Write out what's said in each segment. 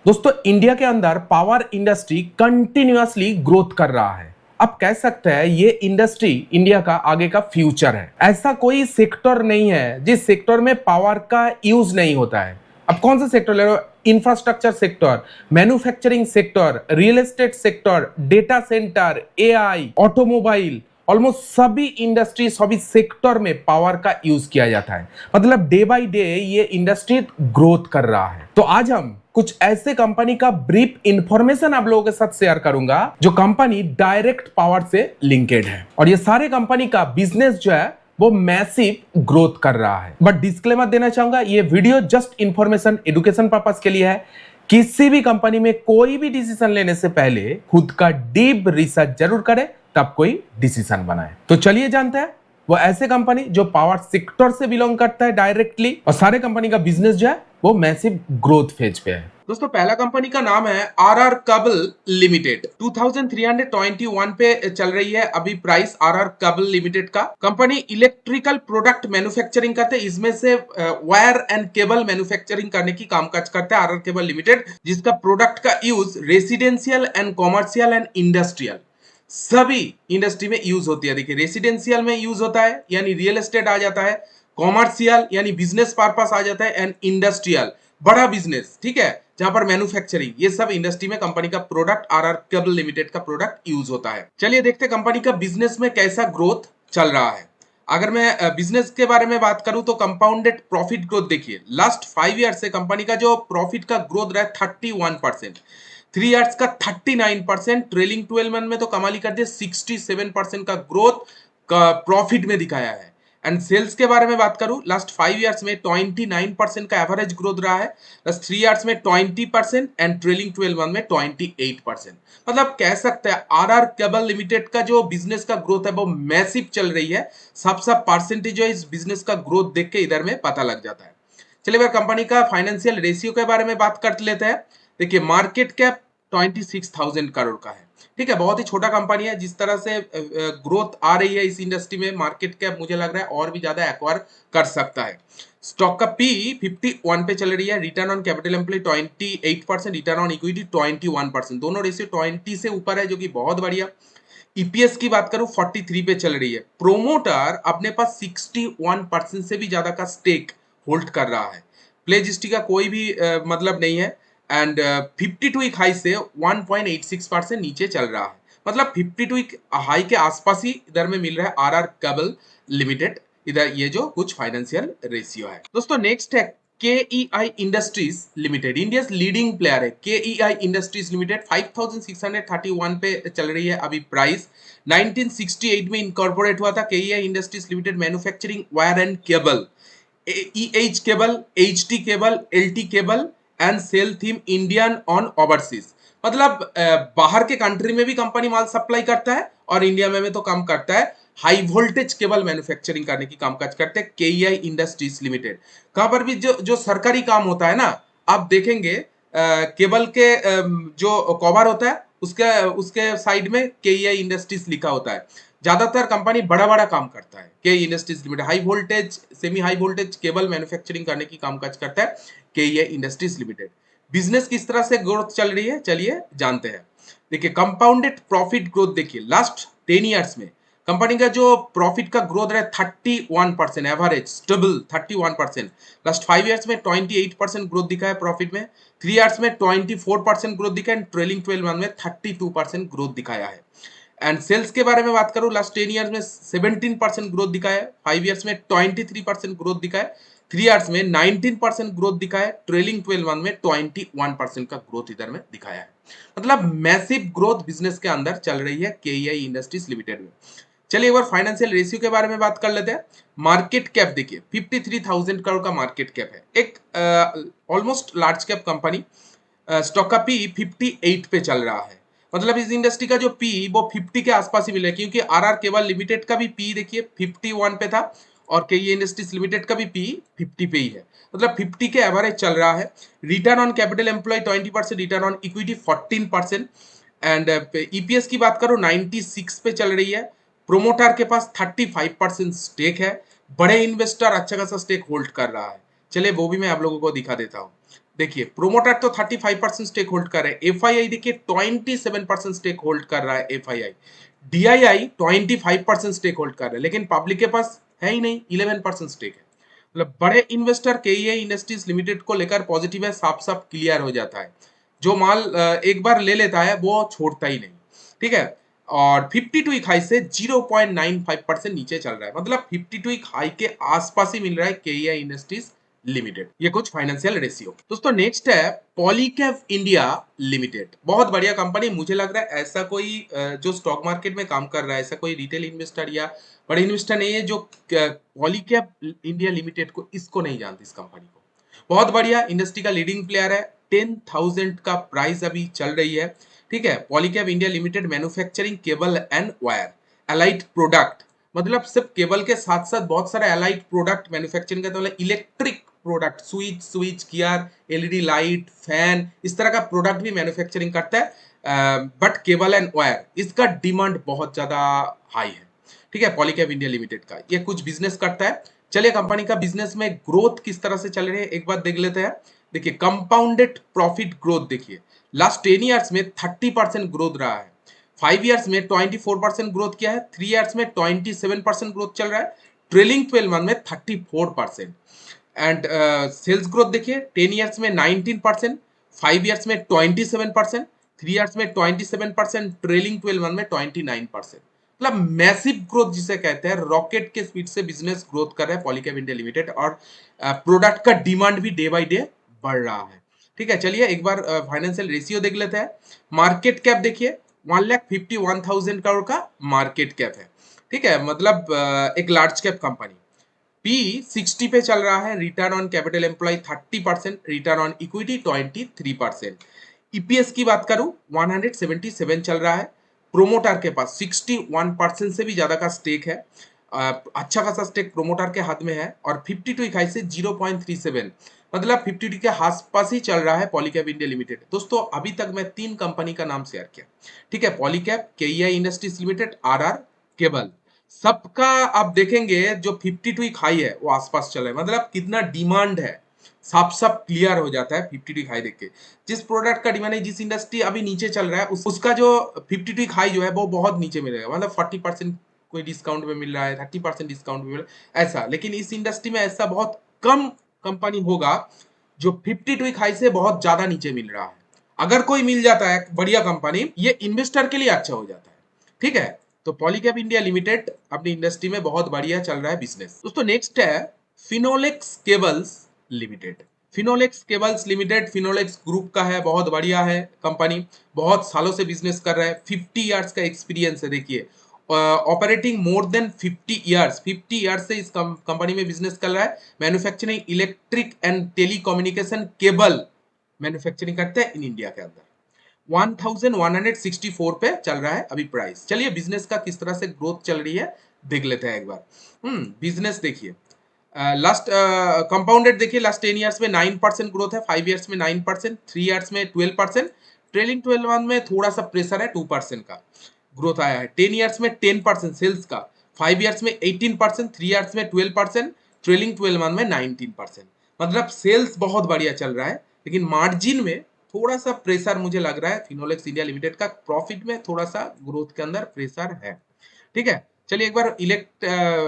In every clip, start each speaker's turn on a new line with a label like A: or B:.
A: दोस्तों इंडिया के अंदर पावर इंडस्ट्री कंटिन्यूअसली ग्रोथ कर रहा है। अब कह सकते हैं ये इंडस्ट्री इंडिया का आगे का फ्यूचर है। ऐसा कोई सेक्टर नहीं है जिस सेक्टर में पावर का यूज नहीं होता है। अब कौन सा सेक्टर ले लो, infrastructure sector, manufacturing sector, real estate sector, data centre, AI, automobile, almost सभी इंडस्ट्री सभी सेक्टर में पावर का यूज किया जाता है। मतलब डे बाय डे ये इंडस्ट्री ग्रोथ कर रहा है। तो आज हम कुछ ऐसे कंपनी का ब्रीफ इंफॉर्मेशन आप लोगों के साथ शेयर करूंगा जो कंपनी डायरेक्ट पावर से लिंकेड है, और ये सारे कंपनी का बिजनेस जो है वो मैसिव ग्रोथ कर रहा है। बट डिस्क्लेमर देना चाहूंगा, ये video just information education purpose के लिए है। किसी भी कंपनी में कोई भी डिसीजन लेने से पहले खुद का डीप रिसर्च जरूर करें, तब कोई डिसीजन बनाए। तो चलिए जानते हैं वो ऐसे कंपनी जो पावर सेक्टर से बिलोंग करता है डायरेक्टली, और सारे कंपनी का बिजनेस जो है वो मैसिव ग्रोथ फेज पे है।
B: दोस्तों पहला कंपनी का नाम है आरआर केबल लिमिटेड। 2321 पे चल रही है अभी प्राइस आरआर केबल लिमिटेड का। कंपनी इलेक्ट्रिकल प्रोडक्ट मैन्युफैक्चरिंग करते हैं, इसमें से वायर एंड केबल मैन्युफैक्चरिंग करने की कामकाज करते हैं आरआर केबल लिमिटेड, जिसका प्रोडक्ट का use residential and commercial and industrial सभी इंडस्ट्री में यूज होती है। देखिए रेसिडेंशियल में यूज होता है यानी रियल एस्टेट आ जाता है, कॉमर्शियल यानी बिजनेस पर्पस आ जाता है, एंड इंडस्ट्रियल बड़ा बिजनेस, ठीक है, जहां पर मैन्युफैक्चरिंग, ये सब इंडस्ट्री में कंपनी का प्रोडक्ट आरआर केबल लिमिटेड का प्रोडक्ट यूज होता है। चलिए देखते हैं कंपनी का बिजनेस में कैसा ग्रोथ चल रहा है। अगर मैं बिजनेस के बारे में बात करूं तो कंपाउंडेड प्रॉफिट ग्रोथ देखिए, लास्ट 5 ईयर से कंपनी का जो प्रॉफिट का ग्रोथ रहा है 31%, 3 ईयर्स का 39%, ट्रेलिंग 12 मंथ में तो कमाली कर दिया 67% का ग्रोथ का प्रॉफिट में दिखाया है। एंड सेल्स के बारे में बात करूं, लास्ट 5 ईयर्स में 29% का एवरेज ग्रोथ रहा है, लास्ट 3 ईयर्स में 20% एंड ट्रेलिंग 12 मंथ में 28%। मतलब कह सकते हैं आरआर केबल लिमिटेड का जो बिजनेस का ग्रोथ है वो मैसिव चल रही है। सब परसेंटेज जो इस बिजनेस का ग्रोथ देख के इधर में पता लग जाता है। चलिए बार कंपनी का फाइनेंशियल रेशियो के बारे में बात कर लेते हैं। देखिए मार्केट कैप 26,000 करोड़ का है, ठीक है, बहुत ही छोटा कंपनी है। जिस तरह से ग्रोथ आ रही है इस इंडस्ट्री में, मार्केट कैप मुझे लग रहा है और भी ज्यादा एक्वायर कर सकता है। स्टॉक का पी 51 पे चल रही है, return on capital employ 28%, return on equity 21%, दोनों रेशियो 20 से ऊपर है, जो कि बहुत बढ़िया। ईपीएस की बात करूं 43 पे चल रही है। प्रोमोटर अपने पास 61% से भी ज्यादा का स्टेक होल्ड कर रहा है। प्लेज हिस्ट्री का कोई भी मतलब नहीं है, एंड 52 वीक हाई से 1.86% नीचे चल रहा है। मतलब 52 वीक हाई के आसपास ही इधर में मिल रहा है आरआर केबल लिमिटेड। इधर ये जो कुछ फाइनेंशियल रेशियो है। दोस्तों नेक्स्ट है KEI Industries limited, India leading player है। केईआई इंडस्ट्रीज लिमिटेड 5631 पे चल रही है अभी प्राइस। 1968 में इनकॉर्पोरेट हुआ था KEI Industries Limited, manufacturing wire and cable, EH cable, HT cable, LT cable and sell them Indian on overseas. मतलब बाहर के कंट्री में भी कंपनी माल सप्लाई करता है और इंडिया में तो काम करता है। हाई वोल्टेज केबल मैन्युफैक्चरिंग करने की कामकाज करते हैं केईआई इंडस्ट्रीज लिमिटेड। कहां पर भी जो सरकारी काम होता है ना, आप देखेंगे केबल के जो कवर होता है उसके उसके साइड में केईआई इंडस्ट्रीज लिखा होता है। ज्यादातर कंपनी बड़ा बड़ा काम करता है। के industries limited high voltage, semi high voltage cable manufacturing करने की कामकाज करता है के इंडस्ट्रीज लिमिटेड। बिजनेस किस तरह से ग्रोथ चल रही है चलिए जानते हैं। देखिए कंपाउंडेड प्रॉफिट ग्रोथ देखिए, लास्ट 10 ईयर्स में कंपनी का जो प्रॉफिट का ग्रोथ रहा है 31%, एवरेज स्टेबल 31%। लास्ट 5 ईयर्स में 28% ग्रोथ दिखा है प्रॉफिट में, 3 ईयर्स में 24% ग्रोथ दिखा है, ट्रेलिंग 12 मंथ में 32% ग्रोथ दिखाया है। एंड सेल्स के बारे में बात करूं, लास्ट 10 ईयर्स में 17% ग्रोथ दिखा है, 5 ईयर्स में 23% ग्रोथ दिखा है, 3 ईयर्स में 19% ग्रोथ दिखा है, ट्रेलिंग 12 मंथ में 21% का ग्रोथ इधर में दिखाया है। मतलब मैसिव ग्रोथ बिजनेस के अंदर चल रही है केईआई इंडस्ट्रीज लिमिटेड में। चलिए एक बार फाइनेंशियल रेशियो के बारे में बात कर लेते हैं। मार्केट कैप देखिए 53,000 करोड़ का मार्केट कैप है, एक almost large cap company. Stock का पी 58 पे चल रहा है। मतलब इस इंडस्ट्री का जो पी वो 50 के आसपास ही मिला है, क्योंकि आरआर केबल लिमिटेड का भी पी देखिए 51 पे था और केईआई इंडस्ट्रीज लिमिटेड का भी पी 50 पे ही है। मतलब 50 के एवरेज चल रहा है। Return on capital employ 20%, return on equity 14%, and EPS की बात करो 96 पे चल रही है। प्रोमोटर के पास 35% स्टेक है। बड़े इन्वेस्टर अच्छा खासा स्टेक होल्ड कर रहा है। चलिए वो भी मैं आप लोगों को दिखा देता हूँ। देखिए प्रोमोटर तो 35% स्टेक होल्ड कर रहे हैं, एफआईआई देखिए 27% स्टेक होल्ड कर रहा है, एफआईआई डीआईआई 25% स्टेक होल्ड कर रहा है, लेकिन पब्लिक के पास है ही नहीं, 11% स्टेक है। मतलब बड़े इन्वेस्टर केईआई इंडस्ट्रीज लिमिटेड को लेकर पॉजिटिव है, साफ साफ क्लियर हो जाता है। जो माल एक बार ले लेता है वो छोड़ता ही नहीं, ठीक है। और 52 वीक हाई से 0.95% नीचे चल रहा है, मतलब 52 वीक हाई के आसपास ही मिल रहा है केईआई इंडस्ट्रीज लिमिटेड। ये कुछ फाइनेंशियल रेशियो। दोस्तों नेक्स्ट है पॉलीकैब इंडिया लिमिटेड, बहुत बढ़िया कंपनी। मुझे लग रहा है ऐसा कोई जो स्टॉक मार्केट में काम कर रहा है, ऐसा कोई रिटेल इन्वेस्टर या बड़े इन्वेस्टर नहीं है जो पॉलीकैब इंडिया लिमिटेड को इसको नहीं जानती, इस कंपनी को। बहुत बढ़िया, इंडस्ट्री का लीडिंग प्लेयर है, 10,000 का प्राइस अभी चल रही है, ठीक है। Polycab India limited manufacturing cable and wire allied product, मतलब सिर्फ केबल के साथ साथ बहुत सारे अलाइड प्रोडक्ट मैन्युफैक्चरिंग करते हैं, electric product, switch gear, LED light, fan, इस तरह का प्रोडक्ट भी मैन्युफैक्चरिंग करता है। बट केबल एंड वायर इसका डिमांड बहुत ज्यादा हाई है, ठीक है। पॉलीकैब इंडिया लिमिटेड का ये कुछ बिजनेस करता है। चलिए कंपनी का बिजनेस में ग्रोथ किस तरह से चल रही है एक बार देख लेते हैं। देखिए कंपाउंडेड प्रॉफिट ग्रोथ देखिए, लास्ट 10 ईयर्स में 30% ग्रोथ रहा है, 5 ईयर्स में 24% ग्रोथ किया है, 3 ईयर्स में 27% ग्रोथ चल रहा है, ट्रेलिंग 12 मंथ में 34%। एंड सेल्स ग्रोथ देखिए 10 ईयर्स में 19%, 5 ईयर्स में 27%, 3 ईयर्स में 27%, ट्रेलिंग 12 मंथ में 29%। मतलब मैसिव ग्रोथ जिसे कहते हैं, रॉकेट के स्पीड से बिजनेस ग्रोथ कर रहा है पॉलीकैब इंडिया लिमिटेड, और प्रोडक्ट का डिमांड भी डे बाय डे बढ़ रहा है, ठीक है। चलिए एक बार फाइनेंशियल रेशियो देख लेते हैं। मार्केट कैप देखिए 1,51,000 करोड़ का मार्केट कैप है, ठीक है, मतलब एक लार्ज कैप कंपनी। पी 60 पे चल रहा है, return on capital employ 30%, return on equity 23%। EPS की बात करूं 177 चल रहा है, प्रोमोटर के पास 61% से भी ज्यादा का स्टेक है, अच्छा खासा स्टेक प्रोमोटर के हाथ में है, और 52 इकाई से 0.37, मतलब 52 के आसपास ही चल रहा है पॉलीकैब इंडिया लिमिटेड। दोस्तों अभी तक मैं 3 कंपनी का नाम शेयर किया, ठीक है, Polycab, KEI Industries limited, RR cable. सबका आप देखेंगे जो 52 वीक हाई है वो आसपास चल रहा है, मतलब कितना डिमांड है साफ साफ क्लियर हो जाता है 52 वीक हाई देख के। जिस प्रोडक्ट का डिमांड है, जिस इंडस्ट्री अभी नीचे चल रहा है उसका जो 52 वीक हाई जो है वो बहुत नीचे मिलेगा, मतलब 40% कोई डिस्काउंट में मिल रहा है, 30% डिस्काउंट में मिल रहा है ऐसा। लेकिन इस इंडस्ट्री में ऐसा बहुत कम कंपनी होगा जो 52 वीक हाई से बहुत ज्यादा नीचे मिल रहा है। अगर कोई मिल जाता है बढ़िया कंपनी, ये इन्वेस्टर के लिए अच्छा हो जाता है, ठीक है। तो पॉलीकैब इंडिया लिमिटेड अपनी इंडस्ट्री में बहुत बढ़िया चल रहा है बिजनेस। दोस्तों नेक्स्ट है Finolex cables limited. Finolex cables limited Finolex group का है, बहुत बढ़िया है कंपनी, बहुत सालों से बिजनेस कर रहा है, 50 इयर्स का एक्सपीरियंस है। देखिए operating more than 50 years, 50 years से इस कंपनी में बिजनेस कर रहा है। Manufacturing electric and telecommunication cable manufacturing करते हैं इन इंडिया के अंदर। 1164 पे चल रहा है अभी प्राइस। चलिए बिजनेस का किस तरह से ग्रोथ चल रही है देख लेते हैं एक बार। बिजनेस देखिए लास्ट कंपाउंडेड देखिए, लास्ट 10 इयर्स में 9% ग्रोथ है, 5 इयर्स में 9%, 3 इयर्स में 12%, ट्रेलिंग 12 मंथ में थोड़ा सा प्रेशर है, 2% का ग्रोथ आया है। 10 इयर्स में 10% सेल्स का, 5 इयर्स में 18%, 3 इयर्स में 12%, ट्रेलिंग 12 मंथ में 19%। मतलब सेल्स बहुत बढ़िया चल रहा है, लेकिन मार्जिन में थोड़ा सा प्रेशर मुझे लग रहा है। फिनोलेक्स इंडिया लिमिटेड का प्रॉफिट में थोड़ा सा ग्रोथ के अंदर प्रेशर है, ठीक है। चलिए एक बार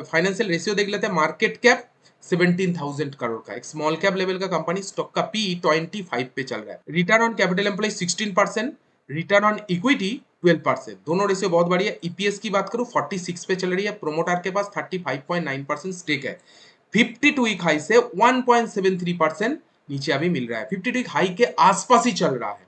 B: फाइनेंशियल रेशियो देख लेते हैं। मार्केट कैप 17,000 करोड़ का, एक स्मॉल कैप लेवल का कंपनी, स्टॉक का पी 25 पे चल रहा है, return on capital employ 16%, return on equity 12%, दोनों रेशियो बहुत बढ़िया। ईपीएस की बात करूं 46 पे चल रही है, प्रोमोटर के पास 35.9% स्टेक है, 52 वीक हाई से 1.73% नीचे अभी मिल रहा है, 52 वीक हाई के आसपास ही चल रहा है।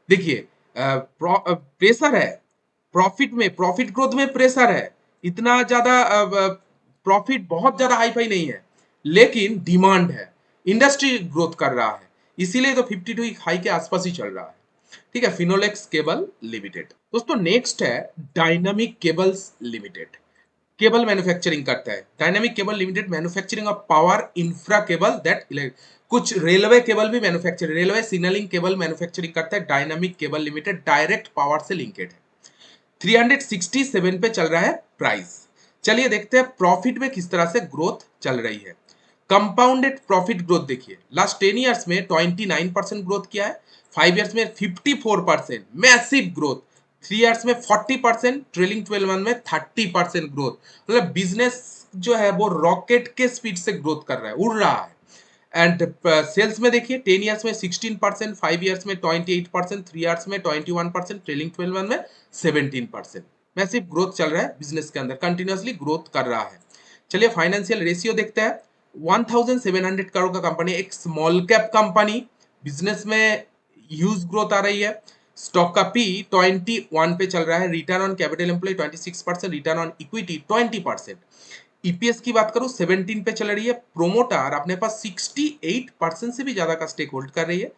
B: देखिए प्रेशर है प्रॉफिट में, प्रॉफिट ग्रोथ में प्रेशर है, इतना ज्यादा प्रॉफिट बहुत ज्यादा हाई फाई नहीं है, लेकिन डिमांड है, इंडस्ट्री ग्रोथ कर रहा है, इसीलिए तो 52 हाई के आसपास ही चल रहा है, ठीक है। Finolex cable limited. दोस्तों नेक्स्ट है dynamic cables limited, cable manufacturing करता है। Dynamic cable limited manufacturing of power infra cable that, कुछ रेलवे केबल भी manufacture, railway signalling cable manufacturing करता है dynamic cable limited, direct power से लिंकेड है। 367 पे चल रहा है प्राइस। चलिए देखते हैं प्रॉफिट में किस तरह से ग्रोथ चल रही है। कंपाउंडेड प्रॉफिट ग्रोथ देखिए, लास्ट 10 इयर्स में 29% ग्रोथ किया है, 5 इयर्स में 54%, मैसिव ग्रोथ, 3 इयर्स में 40%, ट्रेलिंग 12 मंथ में 30% ग्रोथ। मतलब बिजनेस जो है वो रॉकेट के स्पीड से ग्रोथ कर रहा है, उड़ रहा है। एंड सेल्स में देखिए 10 इयर्स में 16%, 5 इयर्स में 28%, 3 इयर्स में 21%, ट्रेलिंग 12 मंथ में 17%। मैसिव ग्रोथ चल रहा है बिजनेस के अंदर, कंटिन्यूअसली ग्रोथ कर रहा है। चलिए फाइनेंशियल रेशियो देखते हैं। 1700 करोड़ का कंपनी, एक स्मॉल कैप कंपनी, बिजनेस में ह्यूज ग्रोथ आ रही है। स्टॉक का पी 21 पे चल रहा है, return on capital employ 26%, return on equity 20%। EPS की बात करूं 17 पे चल रही है। प्रोमोटर अपने पास 68% से भी ज्यादा का स्टेक होल्ड कर रही है,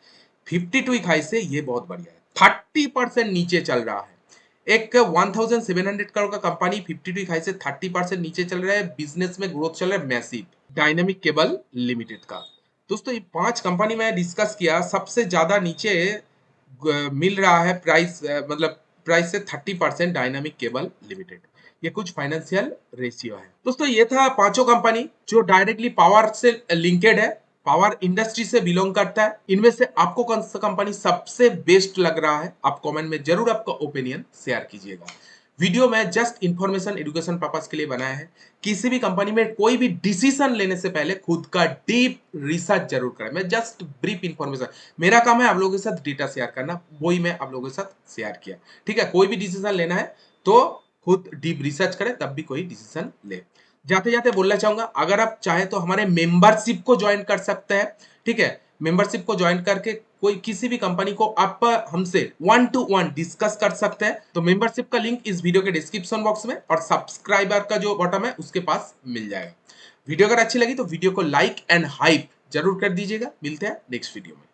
B: 52 हाई से, ये बहुत बढ़िया है। 30% नीचे चल रहा है। एक 1700 करोड़ का कंपनी 52 हाई से 30% नीचे चल रहा है, बिजनेस में ग्रोथ चल रहा है मैसिव। डायनामिक केबल लिमिटेड का दोस्तों, ये 5 कंपनी में डिस्कस किया, सबसे ज्यादा नीचे मिल रहा है प्राइस, मतलब प्राइस से 30% डायनामिक केबल लिमिटेड। ये कुछ फाइनेंशियल रेशियो है दोस्तों। ये था पांचों कंपनी जो डायरेक्टली पावर से लिंकेड है, पावर इंडस्ट्री से बिलोंग करता है। इनमें से आपको कौन सा कंपनी सबसे बेस्ट लग रहा है, आप कमेंट में जरूर आपका ओपिनियन शेयर कीजिएगा। वीडियो में जस्ट इंफॉर्मेशन एजुकेशन पर्पस के लिए बनाया है। किसी भी कंपनी में कोई भी डिसीजन लेने से पहले खुद का डीप रिसर्च जरूर करें। मैं जस्ट ब्रीफ इंफॉर्मेशन, मेरा काम है आप लोगों के साथ डेटा शेयर करना, वही मैं आप लोगों के साथ शेयर किया। ठीक है, कोई भी डिसीजन लेना है तो खुद डीप रिसर्च करें, तब भी कोई डिसीजन ले। जाते जाते बोलना चाहूंगा, अगर आप चाहे तो हमारे मेंबरशिप को ज्वाइन कर सकते हैं। ठीक है, मेंबरशिप को ज्वाइन करके कोई किसी भी कंपनी को आप हमसे 1 to 1 डिस्कस कर सकते हैं। तो मेंबरशिप का लिंक इस वीडियो के डिस्क्रिप्शन बॉक्स में और सब्सक्राइबर का जो बटन है उसके पास मिल जाएगा। वीडियो अगर अच्छी लगी तो वीडियो को लाइक एंड हाइप जरूर कर दीजिएगा। मिलते हैं नेक्स्ट वीडियो में।